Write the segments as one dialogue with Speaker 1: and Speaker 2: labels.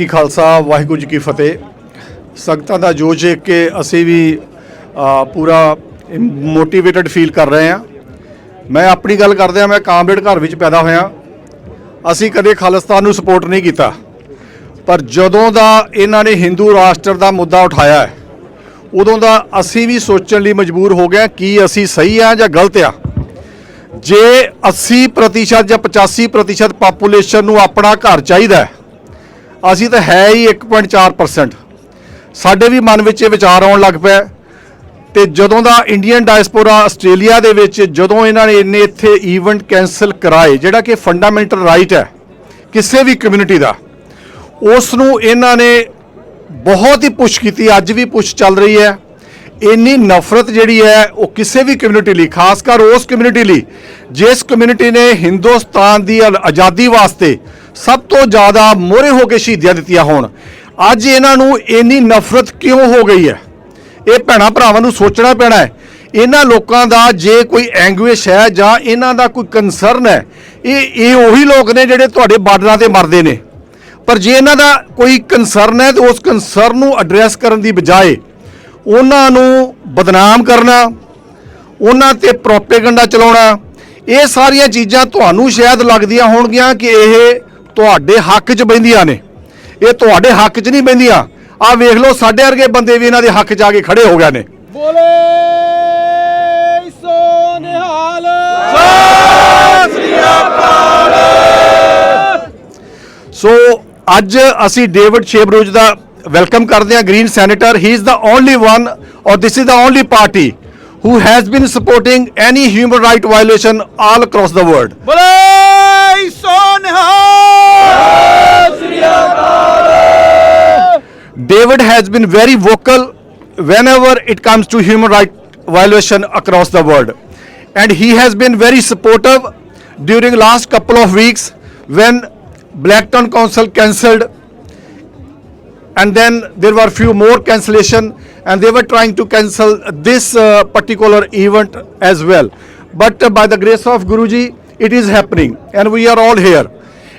Speaker 1: ਕੀ ਖਾਲਸਾ ਵਾਹਿਗੁਰੂ ਜੀ ਕੀ ਫਤਿਹ। ਸੰਗਤਾਂ ਦਾ ਜੋਸ਼ ਦੇਖ ਕੇ ਅਸੀਂ ਵੀ ਪੂਰਾ ਮੋਟੀਵੇਟਡ ਫੀਲ ਕਰ ਰਹੇ ਹਾਂ। ਮੈਂ ਆਪਣੀ ਗੱਲ ਕਰਦਿਆਂ, ਮੈਂ ਕਾਮਰੇਡ ਘਰ ਵਿੱਚ ਪੈਦਾ ਹੋਇਆ। ਅਸੀਂ ਕਦੇ ਖਾਲਿਸਤਾਨ ਨੂੰ ਸਪੋਰਟ ਨਹੀਂ ਕੀਤਾ, ਪਰ ਜਦੋਂ ਦਾ ਇਹਨਾਂ ਨੇ ਹਿੰਦੂ ਰਾਸ਼ਟਰ ਦਾ ਮੁੱਦਾ ਉਠਾਇਆ ਹੈ, ਉਦੋਂ ਦਾ ਅਸੀਂ ਵੀ ਸੋਚਣ ਲਈ ਮਜਬੂਰ ਹੋ ਗਏ ਕਿ ਅਸੀਂ ਸਹੀ ਆ ਜਾਂ ਗਲਤ ਆ। ਜੇ 80% ਜਾਂ 85% ਪਾਪੂਲੇਸ਼ਨ ਨੂੰ ਆਪਣਾ ਘਰ ਚਾਹੀਦਾ, ਅਸੀਂ ਤਾਂ ਹੈ ਹੀ 1.4%। ਸਾਡੇ ਵੀ ਮਨ ਵਿੱਚ ਇਹ ਵਿਚਾਰ ਆਉਣ ਲੱਗ ਪਿਆ। ਤੇ ਜਦੋਂ ਦਾ ਇੰਡੀਅਨ ਡਾਇਸਪੋਰਾ ਆਸਟ੍ਰੇਲੀਆ ਦੇ ਵਿੱਚ ਜਦੋਂ ਇਹਨਾਂ ਨੇ ਇੰਨੇ ਇੱਥੇ ਈਵੈਂਟ ਕੈਂਸਲ ਕਰਾਏ, ਜਿਹੜਾ ਕਿ ਫੰਡਾਮੈਂਟਲ ਰਾਈਟ ਹੈ ਕਿਸੇ ਵੀ ਕਮਿਊਨਿਟੀ ਦਾ, ਉਸ ਨੂੰ ਇਹਨਾਂ ਨੇ ਬਹੁਤ ਹੀ ਪੁਸ਼ ਕੀਤੀ। ਅੱਜ ਵੀ ਪੁਸ਼ ਚੱਲ ਰਹੀ ਹੈ। ਇੰਨੀ ਨਫ਼ਰਤ ਜਿਹੜੀ ਹੈ ਉਹ ਕਿਸੇ ਵੀ ਕਮਿਊਨਿਟੀ ਲਈ, ਖਾਸ ਕਰ ਉਸ ਕਮਿਊਨਿਟੀ ਲਈ ਜਿਸ ਕਮਿਊਨਿਟੀ ਨੇ ਹਿੰਦੁਸਤਾਨ ਦੀ ਆਜ਼ਾਦੀ ਵਾਸਤੇ ਸਭ ਤੋਂ ਜ਼ਿਆਦਾ ਮੋਹਰੇ ਹੋ ਕੇ ਸ਼ਹੀਦੀਆਂ ਦਿੱਤੀਆਂ ਹੋਣ, ਅੱਜ ਇਹਨਾਂ ਨੂੰ ਇੰਨੀ ਨਫ਼ਰਤ ਕਿਉਂ ਹੋ ਗਈ ਹੈ? ਇਹ ਭੈਣਾਂ ਭਰਾਵਾਂ ਨੂੰ ਸੋਚਣਾ ਪੈਣਾ ਹੈ। ਇਹਨਾਂ ਲੋਕਾਂ ਦਾ ਜੇ ਕੋਈ ਐਂਗੁਇਸ਼ ਹੈ ਜਾਂ ਇਹਨਾਂ ਦਾ ਕੋਈ ਕੰਸਰਨ ਹੈ, ਇਹ ਉਹੀ ਲੋਕ ਨੇ ਜਿਹੜੇ ਤੁਹਾਡੇ ਬਾਰਡਰਾਂ ਤੇ ਮਰਦੇ ਨੇ। ਪਰ ਜੇ ਇਹਨਾਂ ਦਾ ਕੋਈ ਕੰਸਰਨ ਹੈ ਤਾਂ ਉਸ ਕੰਸਰਨ ਨੂੰ ਐਡਰੈਸ ਕਰਨ ਦੀ ਬਜਾਏ ਉਹਨਾਂ ਨੂੰ ਬਦਨਾਮ ਕਰਨਾ, ਉਹਨਾਂ ਤੇ ਪ੍ਰੋਪੇਗੈਂਡਾ ਚਲਾਉਣਾ, ਇਹ ਸਾਰੀਆਂ ਚੀਜ਼ਾਂ ਤੁਹਾਨੂੰ ਸ਼ਾਇਦ ਲੱਗਦੀਆਂ ਹੋਣਗੀਆਂ ਕਿ ਇਹ ਤੁਹਾਡੇ ਹੱਕ 'ਚ ਬਹਿੰਦੀਆਂ ਨੇ। ਇਹ ਤੁਹਾਡੇ ਹੱਕ 'ਚ ਨਹੀਂ ਬਹਿੰਦੀਆਂ। ਆਹ ਵੇਖ ਲਓ, ਸਾਡੇ ਵਰਗੇ ਬੰਦੇ ਵੀ ਇਹਨਾਂ ਦੇ ਹੱਕ 'ਚ ਆ ਕੇ ਖੜੇ ਹੋ ਗਏ ਨੇ।
Speaker 2: ਬੋਲੇ ਸੋ ਨਿਹਾਲ,
Speaker 1: ਸਤਿ ਸ੍ਰੀ ਅਕਾਲ। ਸੋ ਅੱਜ ਅਸੀਂ ਡੇਵਿਡ ਸ਼ੇਬਰੂਜ ਦਾ ਵੈਲਕਮ ਕਰਦੇ ਹਾਂ, green senator. He is the only one, or this is the only party who has been supporting any human right violation all across the world.
Speaker 2: ਬੋਲੇ ਸੋ ਨਿਹਾਲ, ਸ੍ਰੀ ਅਕਾਲ।
Speaker 1: David has been very vocal whenever it comes to human right violation across the world, and he has been very supportive during last couple of weeks when Blacktown Council cancelled, and then there were few more cancellation, and they were trying to cancel this particular event as well. But by the grace of Guruji, it is happening, and we are all here.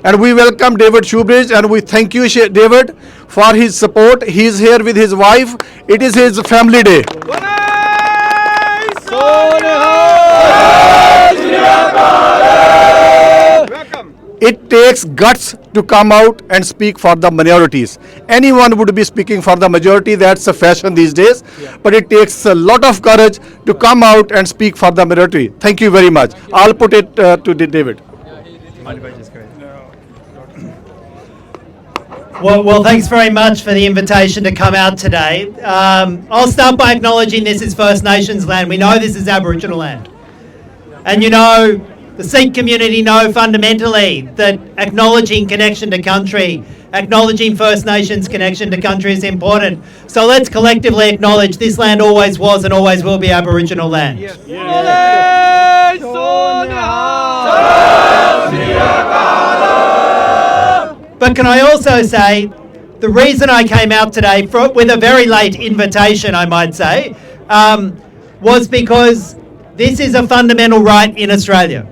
Speaker 1: And we welcome David Shoebridge, and we thank you, David, for his support. He is here with his wife. It is his family day.
Speaker 2: ਬੋਲੇ ਸੋ ਨਿਹਾਲ, ਸ੍ਰੀ ਅਕਾਲ।
Speaker 1: It takes guts to come out and speak for the minorities. Anyone would be speaking for the majority. That's a fashion these days. Yeah. But it takes a lot of courage to come out and speak for the minority. Thank you very much. I'll put it to David.
Speaker 3: Well, thanks very much for the invitation to come out today. I'll start by acknowledging this is First Nations land. We know this is Aboriginal land. And you know, the Sikh community know fundamentally that acknowledging connection to country, acknowledging First Nations connection to country is important. So let's collectively acknowledge this land always was and always will be Aboriginal land.
Speaker 2: Yes. Bole so nihal, Sri Akal.
Speaker 3: But can I also say, the reason I came out today with a very late invitation, I might say, was because this is a fundamental right in Australia.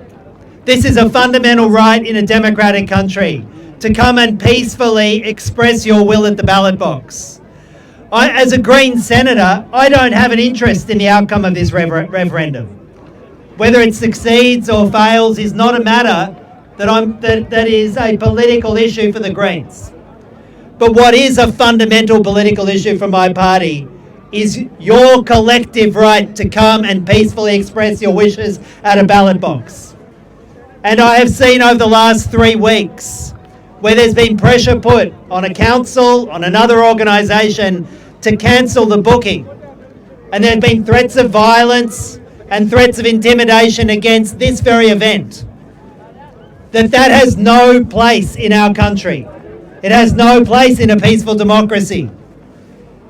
Speaker 3: This is a fundamental right in a democratic country to come and peacefully express your will at the ballot box. As a Green senator, I don't have an interest in the outcome of this referendum. Whether it succeeds or fails is not a matter that is a political issue for the Greens. But what is a fundamental political issue for my party is your collective right to come and peacefully express your wishes at a ballot box. And I have seen over the last 3 weeks where there's been pressure put on a council, on another organisation to cancel the booking. And there have been threats of violence and threats of intimidation against this very event. That has no place in our country. It has no place in a peaceful democracy.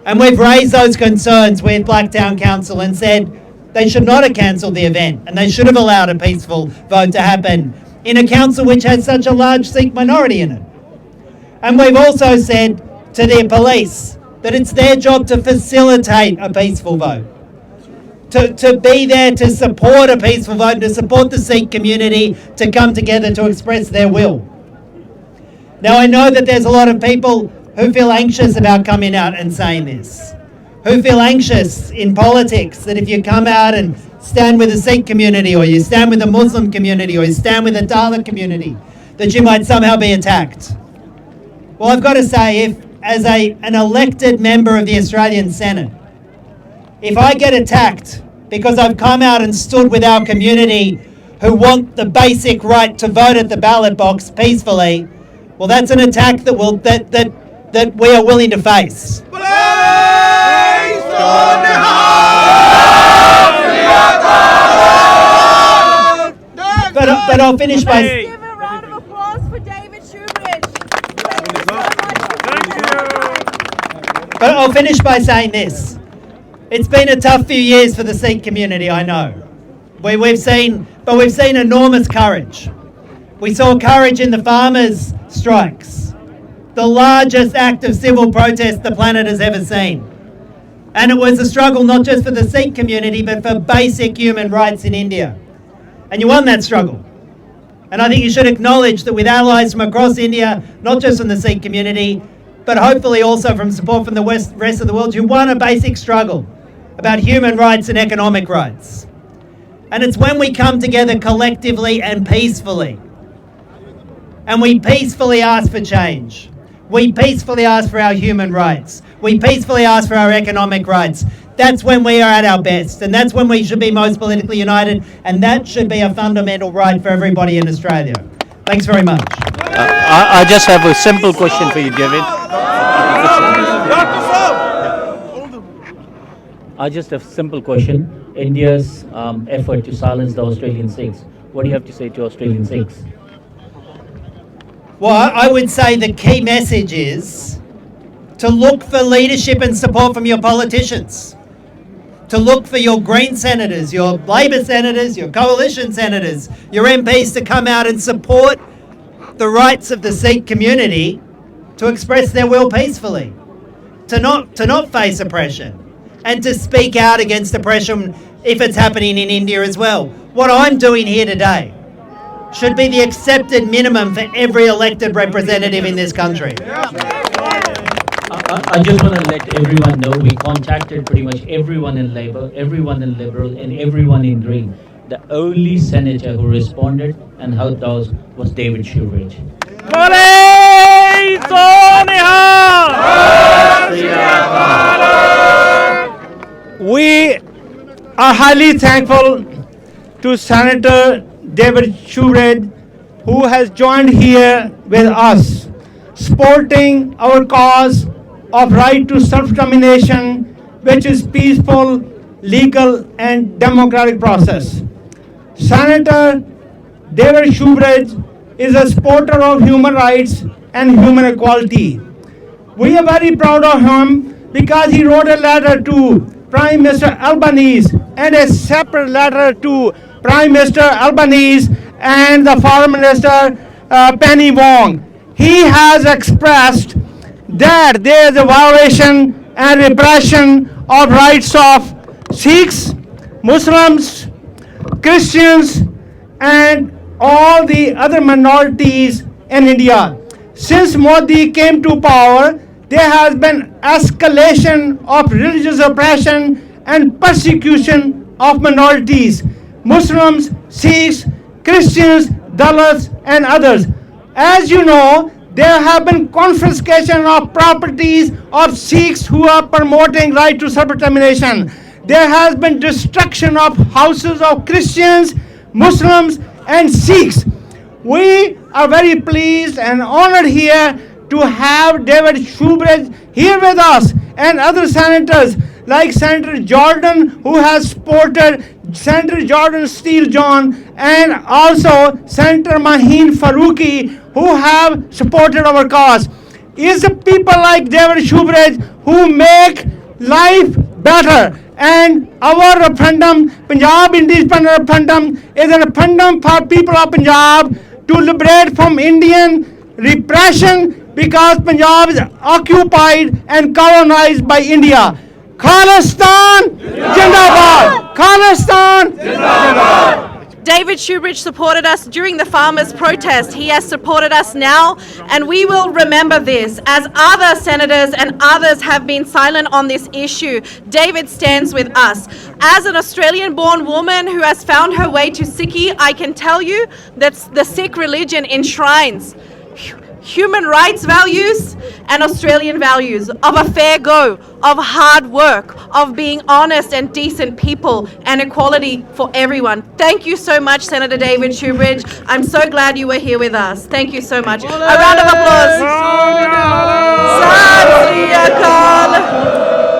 Speaker 3: And we've raised those concerns with Blacktown Council and said they should not have cancelled the event, and they should have allowed a peaceful vote to happen in a council which has such a large Sikh minority in it. And we've also said to the police that it's their job to facilitate a peaceful vote, to be there to support a peaceful vote, and to support the Sikh community to come together to express their will. Now, I know that there's a lot of people who feel anxious about coming out and saying this, who feel anxious in politics that if you come out and stand with the Sikh community, or you stand with the Muslim community, or you stand with the Dalit community, that you might somehow be attacked. Well, I've got to say, if as an elected member of the Australian Senate, if I get attacked because I've come out and stood with our community who want the basic right to vote at the ballot box peacefully, well, that's an attack that we are willing to face. But I'll finish by...
Speaker 4: Give a round of applause for David Shoebridge.
Speaker 3: But I'll finish by saying this. It's been a tough few years for the Sikh community, I know. We've seen enormous courage. We saw courage in the farmers' strikes, the largest act of civil protest the planet has ever seen. And it was a struggle not just for the Sikh community, but for basic human rights in India. And you won that struggle. And I think you should acknowledge that with allies from across India, not just from the Sikh community, but hopefully also from support from the rest of the world, you won a basic struggle about human rights and economic rights. And it's when we come together collectively and peacefully, and we peacefully ask for change, we peacefully ask for our human rights, we peacefully ask for our economic rights, that's when we are at our best, and that's when we should be most politically united, and that should be a fundamental right for everybody in Australia. Thanks very much.
Speaker 5: I just have a simple question for you, David. I just have a simple question. India's effort to silence the Australian Sikhs. What do you have to say to Australian Sikhs?
Speaker 3: Well, I would say the key message is to look for leadership and support from your politicians, to look for your Green senators, your Labor senators, your Coalition senators, your MPs to come out and support the rights of the Sikh community to express their will peacefully, to not face oppression, and to speak out against oppression if it's happening in India as well. What I'm doing here today should be the accepted minimum for every elected representative in this country.
Speaker 5: I just want to let everyone know we contacted pretty much everyone in Labour, everyone in Liberal, and everyone in Green. The only senator who responded and helped us was David Shoebridge.
Speaker 6: We are highly thankful to Senator David Shoebridge, who has joined here with us, supporting our cause of right to self-determination, which is peaceful, legal, and democratic process. Senator David Shoebridge is a supporter of human rights and human equality. We are very proud of him because he wrote a letter to Prime Minister Albanese and a separate letter to Prime Minister Albanese and the Foreign Minister Penny Wong. He has expressed that there is a violation and repression of rights of Sikhs, Muslims, Christians, and all the other minorities in India. Since Modi came to power, there has been escalation of religious oppression and persecution of minorities, Muslims, Sikhs, Christians, Dalits, and others. As you know, there have been confiscation of properties of Sikhs who are promoting right to self-determination. There has been destruction of houses of Christians, Muslims, and Sikhs. We are very pleased and honored here to have David Shoebridge here with us and other senators like Senator Jordan, who has supported Senator Jordan Steele John, and also Senator Maheen Faruqi, who have supported our cause. It's the people like David Shoebridge who make life better. And our referendum, Punjab Independent Referendum, is a referendum for people of Punjab to liberate from Indian repression because Punjab is occupied and colonized by India. Khalistan Jindabad! Khalistan Jindabad!
Speaker 4: David Shoebridge supported us during the farmers' protest. He has supported us now, and we will remember this. As other senators and others have been silent on this issue, David stands with us. As an Australian-born woman who has found her way to Sikhi, I can tell you that the Sikh religion enshrines human rights values and Australian values of a fair go, of hard work, of being honest and decent people, and equality for everyone. Thank you so much, Senator David Shoebridge. I'm so glad you were here with us. Thank you so much. A round of applause. Sat Sri Akal.